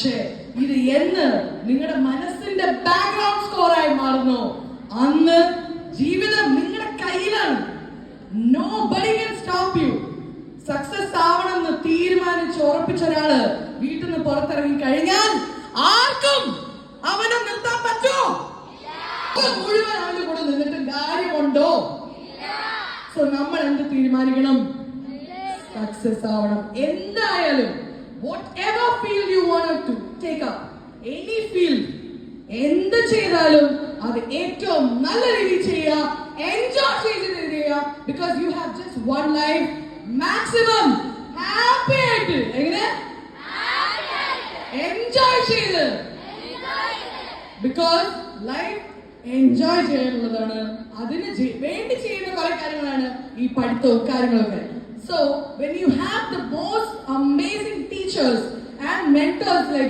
പക്ഷേ ഇത് എന്ന് നിങ്ങളുടെ മനസ്സിന്റെ ബാക്ക്ഗ്രൗണ്ട് സ്കോറായി മാറുന്നു, അന്ന് ജീവിതം നിങ്ങളുടെ കയ്യിലാണ്. Nobody can stop you. Success ആവണമെന്ന് തീരുമാനിച്ച് ഉറപ്പിച്ച ഒരാള് വീട്ടിൽ നിന്ന് പുറത്തിറങ്ങി കഴിഞ്ഞാൽ ആർക്കും അവനെ നിർത്താൻ പറ്റുമോ? മുഴുവൻ അവന്റെ കൂടെ നിന്നിട്ട് കാര്യമുണ്ടോ? സോ നമ്മൾ എന്ത് തീരുമാനിക്കണം? സക്സസ് ആവണം. എന്തായാലും whatever field you want to take up, any field, എന്ത് ചെയ്താലും അത് ഏറ്റവും നല്ല രീതിയിൽ ചെയ്യുക, എൻജോയ് ചെയ്ത് ചെയ്യുക. because you have just one life, maximum happy ആയിട്ട് എങ്ങനെ എൻജോയ് ചെയ്ത്, because life എൻജോയ് ചെയ്യാനുള്ളതാണ്. അതിന് വേണ്ടി ചെയ്യുന്ന കുറെ കാര്യങ്ങളാണ് ഈ പഠിത്തവും കാര്യങ്ങളൊക്കെ. So when you have the most amazing teachers and mentors like